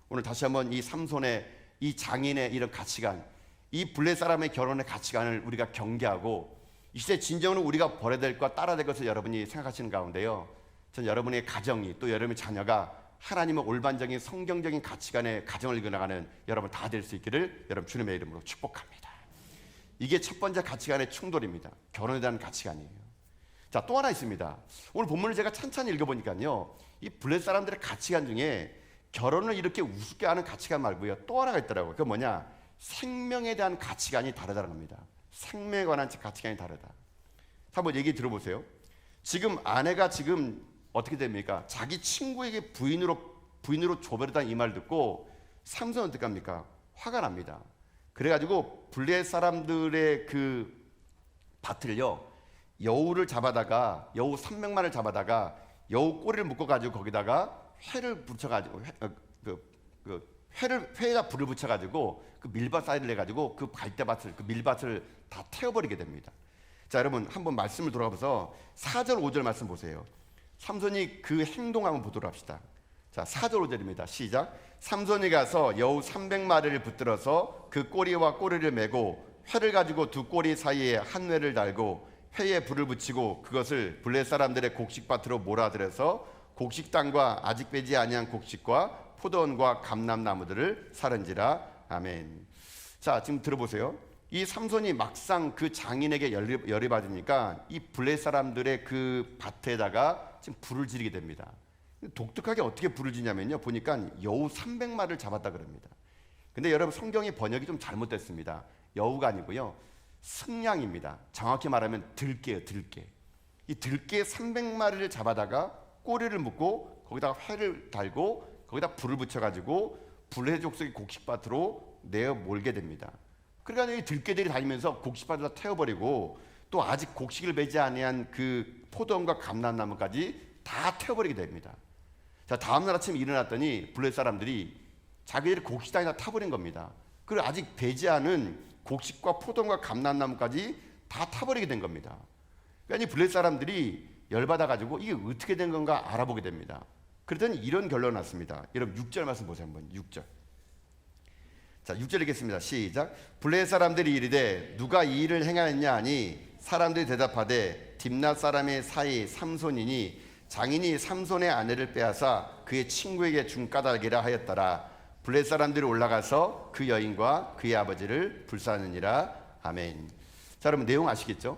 오늘 다시 한번 이 삼손의, 이 장인의 이런 가치관, 이 블레셋 사람의 결혼의 가치관을 우리가 경계하고 이 시대 진정으로 우리가 버려야 될 것, 따라야 될 것을 여러분이 생각하시는 가운데요, 전 여러분의 가정이, 또 여러분의 자녀가 하나님의 올반적인 성경적인 가치관의 가정을 이끌어나가는 여러분 다 될 수 있기를 여러분 주님의 이름으로 축복합니다. 이게 첫 번째 가치관의 충돌입니다. 결혼에 대한 가치관이에요. 자, 또 하나 있습니다. 오늘 본문을 제가 찬찬히 읽어보니까요, 이 블레셋 사람들의 가치관 중에 결혼을 이렇게 우습게 하는 가치관 말고요, 또 하나가 있더라고요. 그게 뭐냐? 생명에 대한 가치관이 다르다는 겁니다. 생명에 관한 가치관이 다르다. 한번 얘기 들어보세요. 지금 아내가 지금 어떻게 됩니까? 자기 친구에게 부인으로 줘버렸다는 이 말을 듣고 삼손은 어떻게 합니까? 화가 납니다. 그래가지고 블레셋 사람들의 그 밭을요, 여우를 잡아다가, 여우 300마리를 잡아다가 여우 꼬리를 묶어가지고 거기다가 회를 붙여가지고 회에다 불을 붙여가지고 그 밀밭 사이를 내가지고 그 갈대밭을, 그 밀밭을 다 태워버리게 됩니다. 자, 여러분 한번 말씀을 돌아가면서 4절 5절 말씀 보세요. 삼손이 그 행동 한번 보도록 합시다. 자, 4절 5절입니다. 시작. 삼손이 가서 여우 300마리를 붙들어서 그 꼬리와 꼬리를 메고 회를 가지고 두 꼬리 사이에 한 회를 달고 회에 불을 붙이고 그것을 블레셋 사람들의 곡식밭으로 몰아들여서 곡식 땅과 아직 빼지 아니한 곡식과 포도원과 감람나무들을 사른지라. 아멘. 자, 지금 들어보세요. 이 삼손이 막상 그 장인에게 열이 받으니까 이 블레셋 사람들의 그 밭에다가 지금 불을 지르게 됩니다. 독특하게 어떻게 불을 지냐면요, 보니까 여우 300마리를 잡았다 그럽니다. 근데 여러분 성경의 번역이 좀 잘못됐습니다. 여우가 아니고요, 승냥입니다. 정확히 말하면 들깨예요, 들깨. 이 들깨 300마리를 잡아다가 꼬리를 묶고 거기다가 회를 달고 거기다 불을 붙여가지고 블레셋 족속의 곡식밭으로 내어 몰게 됩니다. 그러니까 이 들깨들이 다니면서 곡식밭을 다 태워버리고 또 아직 곡식을 매지 아니한 그 포도원과 감람나무까지 다 태워버리게 됩니다. 자, 다음날 아침 일어났더니 블레셋 사람들이 자기들이 곡식 땅에다 타버린 겁니다. 그리고 아직 배지 않은 곡식과 포도원과 감람나무까지 다 타버리게 된 겁니다. 그러니까 이 블레셋 사람들이 열받아가지고 이게 어떻게 된 건가 알아보게 됩니다. 그랬더니 이런 결론이 났습니다. 여러분 6절 말씀 보세요. 한번 6절. 자, 6절 읽겠습니다. 시작. 블레셋 사람들이 이르되 누가 이 일을 행하였냐 하니 사람들이 대답하되 딥낫 사람의 사이 삼손이니 장인이 삼손의 아내를 빼앗아 그의 친구에게 준 까닭이라 하였더라. 블레셋 사람들이 올라가서 그 여인과 그의 아버지를 불사하느니라. 아멘. 자, 여러분 내용 아시겠죠?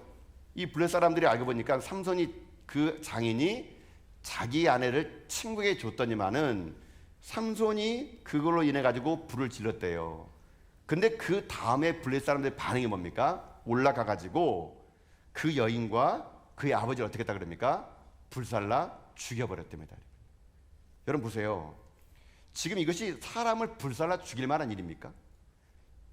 이 블레셋 사람들이 알고 보니까 삼손이, 그 장인이 자기 아내를 친구에게 줬더니만은 삼손이 그걸로 인해 가지고 불을 질렀대요. 근데 그 다음에 블레셋 사람들의 반응이 뭡니까? 올라가 가지고 그 여인과 그의 아버지를 어떻게 했다 그럽니까? 불살라 죽여버렸답니다. 여러분 보세요. 지금 이것이 사람을 불살라 죽일 만한 일입니까?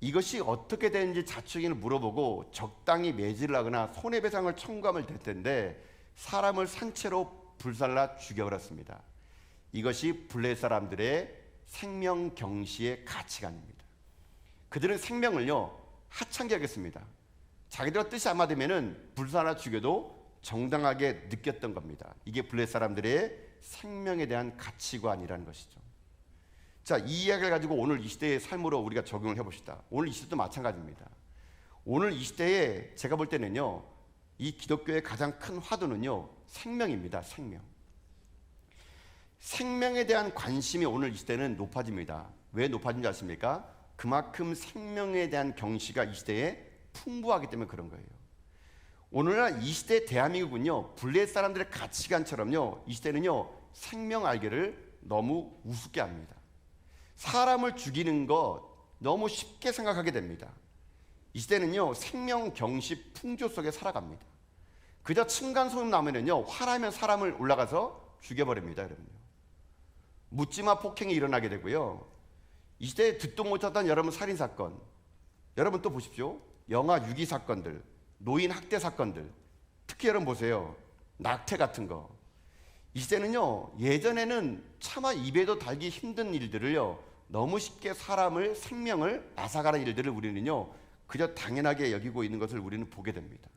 이것이 어떻게 되는지 자축인을 물어보고 적당히 매질을 하거나 손해배상을 청구하면 될 텐데 사람을 산채로 불살라 죽여버렸습니다. 이것이 블레셋 사람들의 생명 경시의 가치관입니다. 그들은 생명을요 하찮게 여겼습니다. 자기들과 뜻이 안 맞으면은 불살라 죽여도 정당하게 느꼈던 겁니다. 이게 블레셋 사람들의 생명에 대한 가치관이라는 것이죠. 자, 이 이야기를 가지고 오늘 이 시대의 삶으로 우리가 적용을 해봅시다. 오늘 이 시대도 마찬가지입니다. 오늘 이 시대에 제가 볼 때는요, 이 기독교의 가장 큰 화두는요 생명입니다. 생명에 대한 관심이 오늘 이 시대는 높아집니다. 왜 높아진지 아십니까? 그만큼 생명에 대한 경시가 이 시대에 풍부하기 때문에 그런 거예요. 오늘날 이 시대 대한민국은요 블레셋 사람들의 가치관처럼요 이 시대는요 생명 알기를 너무 우습게 합니다. 사람을 죽이는 거 너무 쉽게 생각하게 됩니다. 이 시대는요, 생명 경시 풍조 속에 살아갑니다. 그저 층간소음 나면은요, 화나면 사람을 올라가서 죽여버립니다, 여러분요. 묻지마 폭행이 일어나게 되고요. 이 시대에 듣도 못했던 여러분 살인 사건, 여러분 또 보십시오. 영아 유기 사건들, 노인 학대 사건들, 특히 여러분 보세요. 낙태 같은 거. 이 시대는요, 예전에는 차마 입에도 달기 힘든 일들을요, 너무 쉽게 사람을, 생명을 앗아가는 일들을 우리는요, 그저 당연하게 여기고 있는 것을 우리는 보게 됩니다.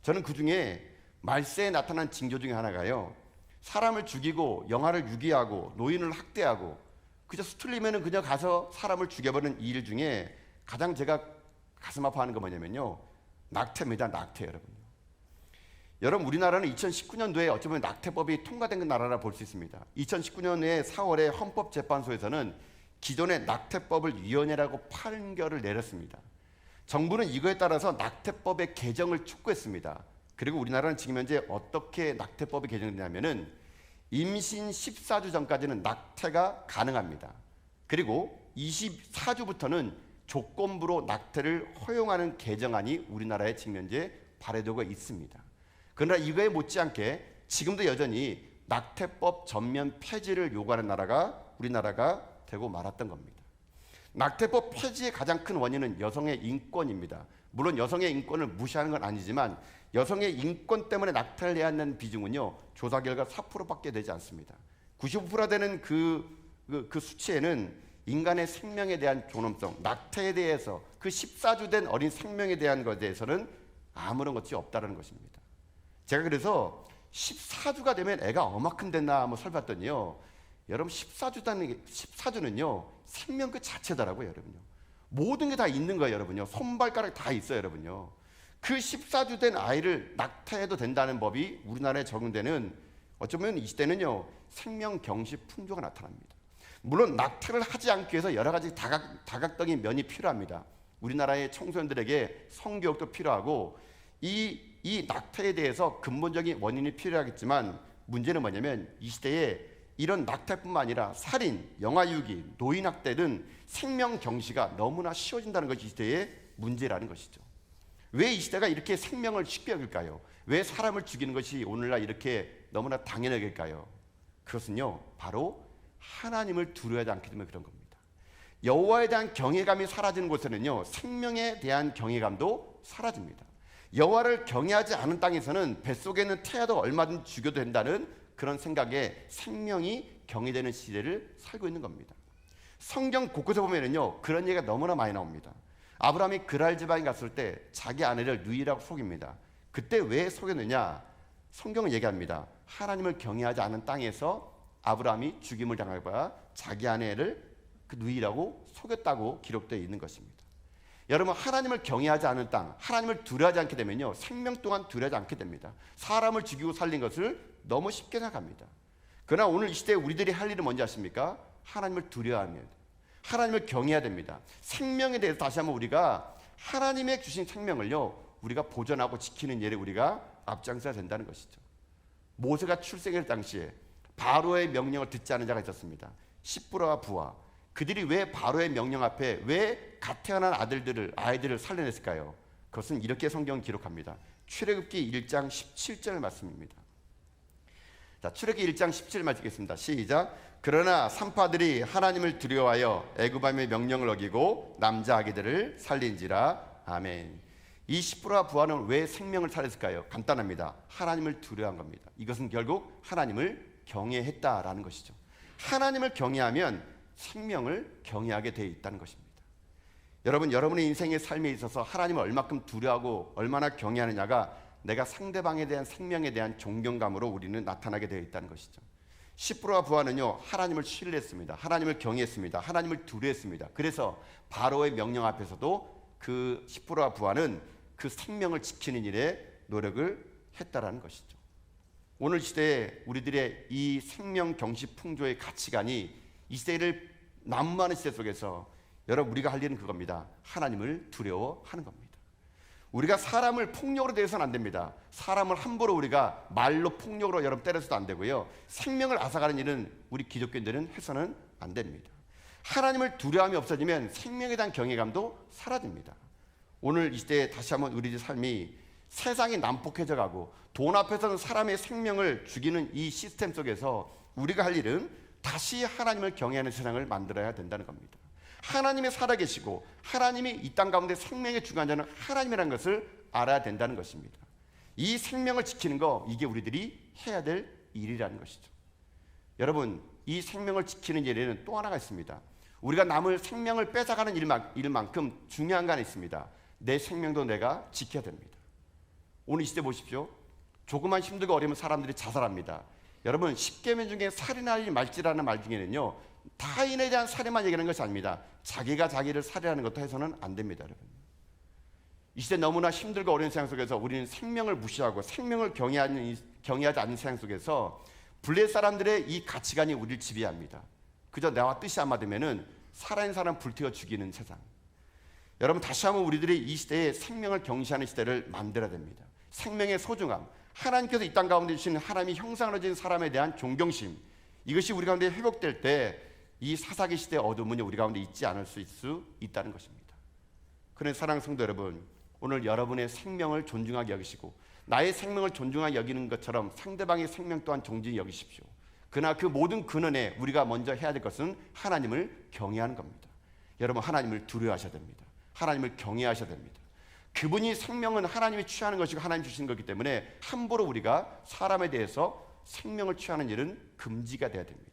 저는 그 중에 말세에 나타난 징조 중에 하나가요, 사람을 죽이고 영아를 유기하고 노인을 학대하고 그저 수틀리면은 그냥 가서 사람을 죽여버리는 이 일 중에 가장 제가 가슴 아파하는 거 뭐냐면요, 낙태입니다. 낙태. 여러분 우리나라는 2019년도에 어쩌면 낙태법이 통과된 나라라 볼 수 있습니다. 2019년에 4월에 헌법재판소에서는 기존의 낙태법을 위헌이라고 판결을 내렸습니다. 정부는 이거에 따라서 낙태법의 개정을 촉구했습니다. 그리고 우리나라는 지금 현재 어떻게 낙태법이 개정되냐면은 임신 14주 전까지는 낙태가 가능합니다. 그리고 24주부터는 조건부로 낙태를 허용하는 개정안이 우리나라에 지금 현재 발의되고 있습니다. 그러나 이거에 못지않게 지금도 여전히 낙태법 전면 폐지를 요구하는 나라가 우리나라가 되고 말았던 겁니다. 낙태법 폐지의 가장 큰 원인은 여성의 인권입니다. 물론 여성의 인권을 무시하는 건 아니지만 여성의 인권 때문에 낙태를 해야 하는 비중은요, 조사 결과 4%밖에 되지 않습니다. 95% 되는 그 수치에는 인간의 생명에 대한 존엄성, 낙태에 대해서 그 14주 된 어린 생명에 대한 것에 대해서는 아무런 것이 없다는 것입니다. 제가 그래서 14주가 되면 애가 얼마큼 됐나 한번 살펴봤더니요, 여러분 14주는요 생명 그 자체더라고요. 여러분요, 모든 게 다 있는 거예요. 여러분요, 손발가락 다 있어요. 여러분요, 그 14주 된 아이를 낙태해도 된다는 법이 우리나라에 적용되는, 어쩌면 이 시대는요 생명 경시 풍조가 나타납니다. 물론 낙태를 하지 않기 위해서 여러 가지 다각적인 면이 필요합니다. 우리나라의 청소년들에게 성교육도 필요하고 이 낙태에 대해서 근본적인 원인이 필요하겠지만, 문제는 뭐냐면 이 시대에 이런 낙태뿐만 아니라 살인, 영아유기, 노인학대는 생명 경시가 너무나 쉬워진다는 것이 이 시대의 문제라는 것이죠. 왜 이 시대가 이렇게 생명을 쉽게 여길까요? 왜 사람을 죽이는 것이 오늘날 이렇게 너무나 당연하게 여길까요? 그것은요, 바로 하나님을 두려워하지 않게 되면 그런 겁니다. 여호와에 대한 경외감이 사라지는 곳에는요, 생명에 대한 경외감도 사라집니다. 여호와를 경외하지 않은 땅에서는 뱃속에 있는 태아도 얼마든지 죽여도 된다는 그런 생각에 생명이 경외되는 시대를 살고 있는 겁니다. 성경 곳곳에 보면은요, 그런 얘기가 너무나 많이 나옵니다. 아브라함이 그랄 지방에 갔을 때 자기 아내를 누이라고 속입니다. 그때 왜 속였느냐? 성경은 얘기합니다. 하나님을 경외하지 않은 땅에서 아브라함이 죽임을 당할까 자기 아내를 그 누이라고 속였다고 기록되어 있는 것입니다. 여러분, 하나님을 경외하지 않은 땅, 하나님을 두려워하지 않게 되면요, 생명 또한 두려워하지 않게 됩니다. 사람을 죽이고 살린 것을 너무 쉽게 생각합니다. 그러나 오늘 이 시대에 우리들이 할 일은 뭔지 아십니까? 하나님을 두려워하면, 하나님을 경외해야 됩니다. 생명에 대해서 다시 한번 우리가 하나님의 주신 생명을요, 우리가 보존하고 지키는 일에 우리가 앞장서야 된다는 것이죠. 모세가 출생할 당시에 바로의 명령을 듣지 않은 자가 있었습니다. 시프라와 부하. 그들이 왜 바로의 명령 앞에 왜 갓 태어난 아이들을 살려냈을까요? 그것은 이렇게 성경은 기록합니다. 출애굽기 1장 17절 말씀입니다. 자, 출애굽기 1장 17절 말씀겠습니다. 시작. 그러나 산파들이 하나님을 두려워하여 애굽왕의 명령을 어기고 남자 아기들을 살린지라. 아멘. 이 시프라와 부하는 왜 생명을 살렸을까요? 간단합니다. 하나님을 두려워한 겁니다. 이것은 결국 하나님을 경외했다라는 것이죠. 하나님을 경외하면 생명을 경외하게 되어 있다는 것입니다. 여러분, 여러분의 인생의 삶에 있어서 하나님을 얼마큼 두려워하고 얼마나 경외하느냐가 내가 상대방에 대한 생명에 대한 존경감으로 우리는 나타나게 되어 있다는 것이죠. 시프라와 부하는요, 하나님을 신뢰했습니다. 하나님을 경외했습니다. 하나님을 두려워했습니다. 그래서 바로의 명령 앞에서도 그 시프라와 부하는 그 생명을 지키는 일에 노력을 했다라는 것이죠. 오늘 시대에 우리들의 이 생명 경시 풍조의 가치관이 이 시대를 난무하는 시대 속에서 여러분, 우리가 할 일은 그겁니다. 하나님을 두려워하는 겁니다. 우리가 사람을 폭력으로 대해서는 안 됩니다. 사람을 함부로 우리가 말로 폭력으로 여러분 때려서도 안 되고요. 생명을 앗아가는 일은 우리 기독교인들은 해서는 안 됩니다. 하나님을 두려움이 없어지면 생명에 대한 경외감도 사라집니다. 오늘 이 시대에 다시 한번 우리의 삶이 세상이 난폭해져 가고 돈 앞에서는 사람의 생명을 죽이는 이 시스템 속에서 우리가 할 일은 다시 하나님을 경외하는 세상을 만들어야 된다는 겁니다. 하나님이 살아계시고 하나님이 이 땅 가운데 생명의 주관자는 하나님이라는 것을 알아야 된다는 것입니다. 이 생명을 지키는 거, 이게 우리들이 해야 될 일이라는 것이죠. 여러분, 이 생명을 지키는 일에는 또 하나가 있습니다. 우리가 남을 생명을 뺏어가는 일만큼 중요한 게 하나 있습니다. 내 생명도 내가 지켜야 됩니다. 오늘 이 시대 보십시오. 조금만 힘들고 어려우면 사람들이 자살합니다. 여러분, 10계명 중에 살인하지 말지라는 말 중에는요, 타인에 대한 살인만 얘기하는 것이 아닙니다. 자기가 자기를 살해하는 것도 해서는 안 됩니다. 여러분, 이 시대 너무나 힘들고 어려운 세상 속에서 우리는 생명을 무시하고 생명을 경외하지 않는 세상 속에서 블레셋 사람들의 이 가치관이 우리를 지배합니다. 그저 나와 뜻이 안 맞으면은 살아있는 사람 불태워 죽이는 세상. 여러분, 다시 한번 우리들이 이 시대에 생명을 경시하는 시대를 만들어야 됩니다. 생명의 소중함, 하나님께서 이 땅 가운데 주신 하나님이 형상으로 지은 사람에 대한 존경심, 이것이 우리 가운데 회복될 때 이 사사기 시대의 어둠은 우리 가운데 있지 않을 수 있다는 것입니다. 그런 사랑하는 성도 여러분, 오늘 여러분의 생명을 존중하게 여기시고 나의 생명을 존중하게 여기는 것처럼 상대방의 생명 또한 존중히 여기십시오. 그러나 그 모든 근원에 우리가 먼저 해야 될 것은 하나님을 경외하는 겁니다. 여러분, 하나님을 두려워하셔야 됩니다. 하나님을 경외하셔야 됩니다. 그분이 생명은 하나님이 취하는 것이고 하나님 주신 것이기 때문에 함부로 우리가 사람에 대해서 생명을 취하는 일은 금지가 돼야 됩니다.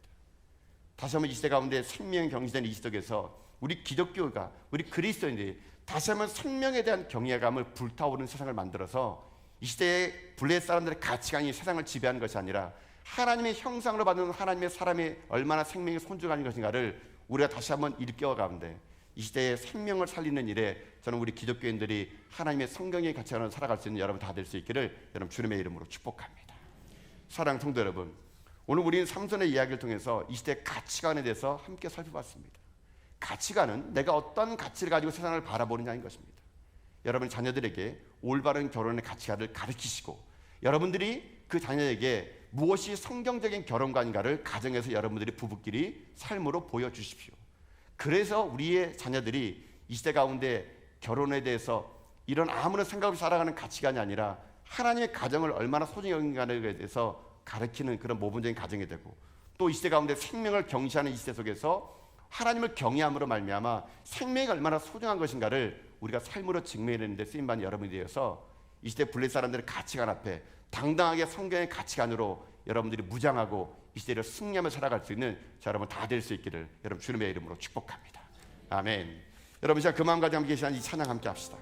다시 한번 이 시대 가운데 생명이 경시되는 이 시대에서 우리 기독교가, 우리 그리스도인들이 다시 한번 생명에 대한 경외감을 불타오르는 세상을 만들어서 이 시대의 블레셋 사람들의 가치관이 세상을 지배하는 것이 아니라 하나님의 형상으로 받는 하나님의 사람이 얼마나 생명이 소중한 것인가를 우리가 다시 한번 일깨워 가운데 이 시대의 생명을 살리는 일에 저는 우리 기독교인들이 하나님의 성경의 가치관을 살아갈 수 있는 여러분 다 될 수 있기를 여러분 주님의 이름으로 축복합니다. 사랑하는 성도 여러분, 오늘 우리는 삼손의 이야기를 통해서 이 시대의 가치관에 대해서 함께 살펴봤습니다. 가치관은 내가 어떤 가치를 가지고 세상을 바라보느냐인 것입니다. 여러분 자녀들에게 올바른 결혼의 가치관을 가르치시고 여러분들이 그 자녀에게 무엇이 성경적인 결혼관인가를 가정에서 여러분들이 부부끼리 삶으로 보여주십시오. 그래서 우리의 자녀들이 이 시대 가운데 결혼에 대해서 이런 아무런 생각 없이 살아가는 가치관이 아니라 하나님의 가정을 얼마나 소중히 여기는가에 대해서 가르치는 그런 모범적인 가정이 되고, 또 이 시대 가운데 생명을 경시하는 이 시대 속에서 하나님을 경외함으로 말미암아 생명이 얼마나 소중한 것인가를 우리가 삶으로 증명해내는 데 쓰임받는 여러분이 되어서 이 시대 블레셋 사람들의 가치관 앞에 당당하게 성경의 가치관으로 여러분들이 무장하고 이 시대를 승리하며 살아갈 수 있는 자 여러분 다 될 수 있기를 여러분 주님의 이름으로 축복합니다. 아멘. 여러분 시간 그 마음 가지고 함께 계시는 이 찬양 함께 합시다.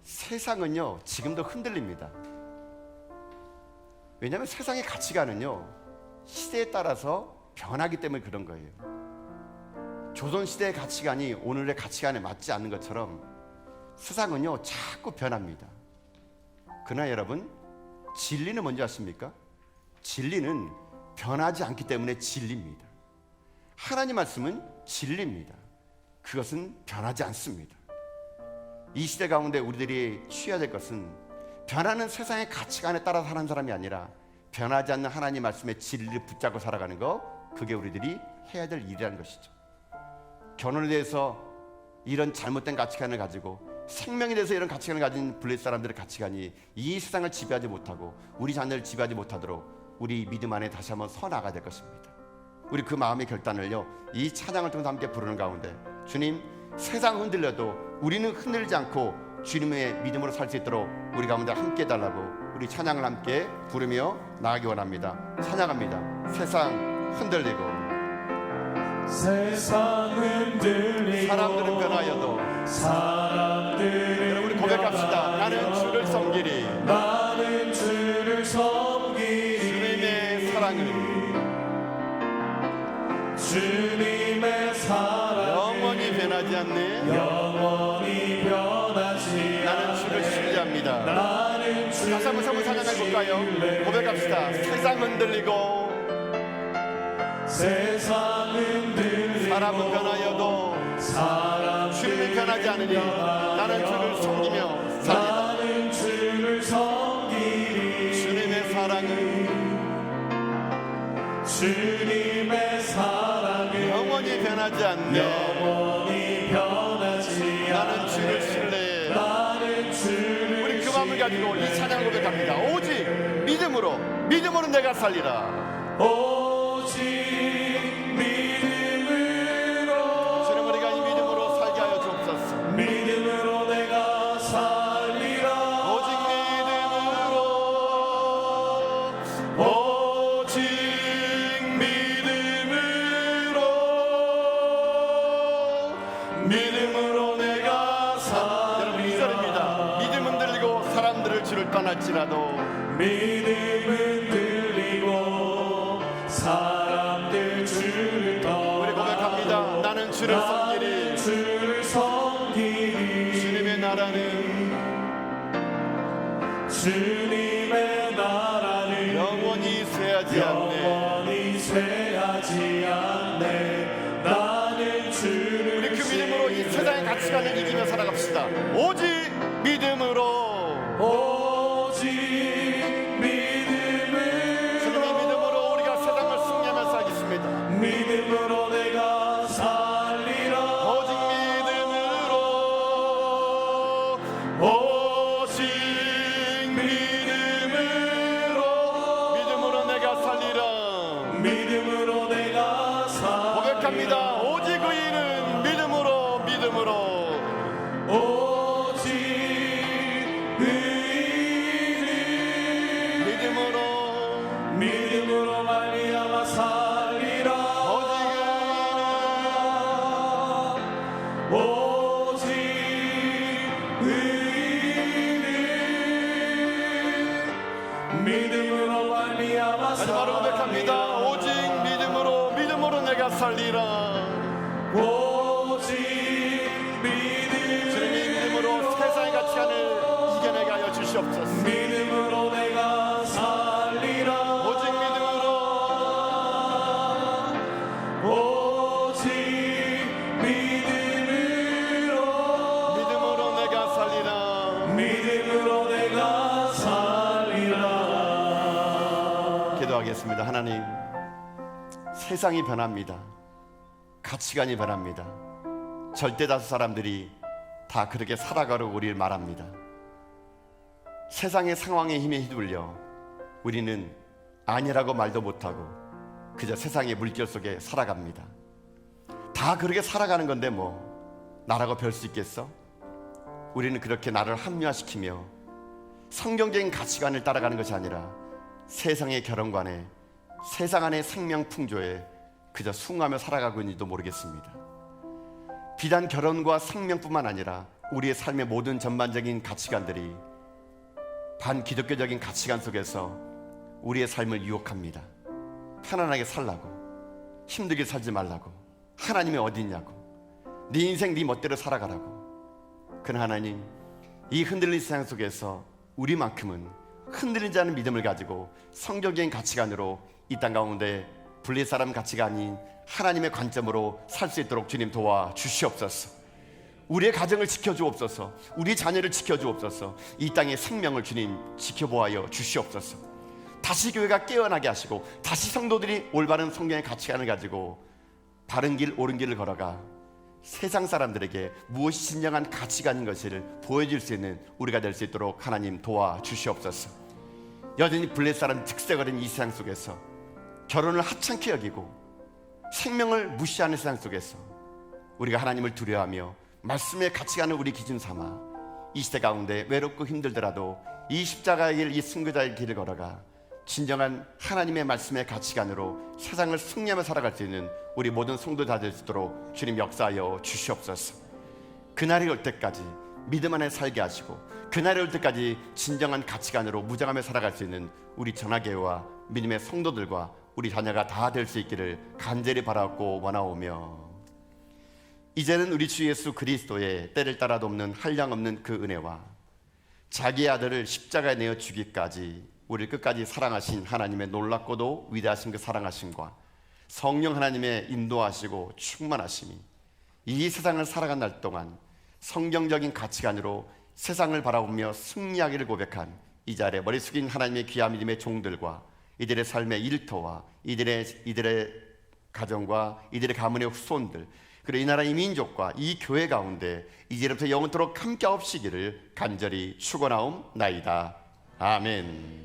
세상은요 지금도 흔들립니다. 왜냐하면 세상의 가치관은요 시대에 따라서 변하기 때문에 그런 거예요. 조선시대의 가치관이 오늘의 가치관에 맞지 않는 것처럼 세상은요 자꾸 변합니다. 그러나 여러분 진리는 뭔지 아십니까? 진리는 변하지 않기 때문에 진리입니다. 하나님 말씀은 진리입니다. 그것은 변하지 않습니다. 이 시대 가운데 우리들이 취해야 될 것은 변하는 세상의 가치관에 따라 사는 사람이 아니라 변하지 않는 하나님 말씀의 진리를 붙잡고 살아가는 거, 그게 우리들이 해야 될 일이라는 것이죠. 결혼에 대해서 이런 잘못된 가치관을 가지고 생명에 대해서 이런 가치관을 가진 블레셋 사람들의 가치관이 이 세상을 지배하지 못하고 우리 자녀를 지배하지 못하도록 우리 믿음 안에 다시 한번 서 나가야 될 것입니다. 우리 그 마음의 결단을요 이 찬양을 통해서 함께 부르는 가운데 주님, 세상 흔들려도 우리는 흔들리지 않고 주님의 믿음으로 살 수 있도록 우리 가운데 함께 해달라고 우리 찬양을 함께 부르며 나아가기 원합니다. 찬양합니다. 세상 흔들리고 세상 흔들리고 사람들은 변하여도 사람들은 우리 고백합시다. 나는 주를 섬기리. 나는 주를 섬기리. 주님의 사랑은 주님의 사랑은 영원히 변하지 않네. 영원히 변하지 나는 주를 신뢰합니다. 나는 주를 다시 한번 찬양해 볼까요? 고백합시다. 세상 흔들리고 세상 흔들리고 사람은 변하여도 주님이 변하지 않으니 나는 주를 섬기며 살리라. 나는 주를 섬기리. 주님의 사랑은 영원히 변하지 않네. 영원히 변하지 나는 주를 않네. 신뢰해. 나는 주를 우리 그 마음을 가지고 이 찬양을 고백합니다. 오직 믿음으로 내가 살리라. 오직 믿음으로 주님, 우리가 이 믿음으로 살게 하여 주옵소서. 믿음으로 내가 살리라. 오직 믿음으로 내가 여러분, 이 절입니다. 믿음은 들리고 사람들을 주를 떠날지라도 믿음은 들리고 사람들 주를 떠나. 우리 고백합니다. 나는 주를 섬기리. 주를 섬기리. 주님의 나라는 영원히 쇠하지 않네. 영원히 쇠하지 않네. 나는 주를 우리 그 믿음으로 이 세상의 가치관을 이기며 살아갑시다. 오직 믿음으로. 오직 믿음으로 주님의 믿음으로 우리가 세상을 승리하며 살겠습니다. 믿음으로 내가 살리라. 오직 믿음으로 내가 살리라. 믿음으로 내가 살리라. 고백합니다. 오직 의인은 믿음으로 오직 의인은 믿음으로 말미암아 살리라. 오직 의인은 믿음으로 말미암아 마지막으로 고백합니다. 오직 믿음으로 내가 살리라. 오직 주님이 믿음으로 세상의 가치관을 이겨내게 하여 주시옵소서. 믿음으로 내가 살리라. 오직 믿음으로 내가 살리라. 믿음으로 내가 살리라. 기도하겠습니다. 하나님, 세상이 변합니다. 가치관이 변합니다. 절대다수 사람들이 다 그렇게 살아가려고 우리를 말합니다. 세상의 상황에 힘에 휘둘려 우리는 아니라고 말도 못하고 그저 세상의 물결 속에 살아갑니다. 다 그렇게 살아가는 건데 뭐 나라고 별 수 있겠어? 우리는 그렇게 나를 합리화시키며 성경적인 가치관을 따라가는 것이 아니라 세상의 결혼관에, 세상 안의 생명 풍조에 그저 숭하며 살아가고 있는지도 모르겠습니다. 비단 결혼과 생명뿐만 아니라 우리의 삶의 모든 전반적인 가치관들이 반기독교적인 가치관 속에서 우리의 삶을 유혹합니다. 편안하게 살라고, 힘들게 살지 말라고, 하나님이 어디 있냐고, 네 인생 네 멋대로 살아가라고. 그러나 하나님, 이 흔들린 세상 속에서 우리만큼은 흔들리지 않은 믿음을 가지고 성경적인 가치관으로 이 땅 가운데 블레 사람 가치가 아닌 하나님의 관점으로 살 수 있도록 주님 도와주시옵소서. 우리의 가정을 지켜주옵소서. 우리 자녀를 지켜주옵소서. 이 땅의 생명을 주님 지켜보아여 주시옵소서. 다시 교회가 깨어나게 하시고 다시 성도들이 올바른 성경의 가치관을 가지고 바른 길, 옳은 길을 걸어가 세상 사람들에게 무엇이 진정한 가치관인 것을 보여줄 수 있는 우리가 될 수 있도록 하나님 도와주시옵소서. 여전히 블레 사람 특색을 이 세상 속에서 결혼을 하찮게 여기고 생명을 무시하는 세상 속에서 우리가 하나님을 두려워하며 말씀의 가치관을 우리 기준 삼아 이 시대 가운데 외롭고 힘들더라도 이 십자가의 길, 이 순교자의 길을 걸어가 진정한 하나님의 말씀의 가치관으로 세상을 승리하며 살아갈 수 있는 우리 모든 성도들 될 수 있도록 주님 역사하여 주시옵소서. 그날이 올 때까지 믿음 안에 살게 하시고 그날이 올 때까지 진정한 가치관으로 무장하며 살아갈 수 있는 우리 전하교회와 믿음의 성도들과 우리 자녀가 다 될 수 있기를 간절히 바라고 원하오며, 이제는 우리 주 예수 그리스도의 때를 따라도 없는 한량없는 그 은혜와 자기의 아들을 십자가에 내어 주기까지 우리를 끝까지 사랑하신 하나님의 놀랍고도 위대하신 그 사랑하심과 성령 하나님의 인도하시고 충만하심이 이 세상을 살아간 날 동안 성경적인 가치관으로 세상을 바라보며 승리하기를 고백한 이 자리에 머리 숙인 하나님의 귀한 믿음의 종들과 이들의 삶의 일터와 이들의 가정과 이들의 가문의 후손들, 그리고 이 나라 이 민족과 이 교회 가운데 이제부터 영원토록 함께 없시기를 간절히 축원하옵나이다. 아멘.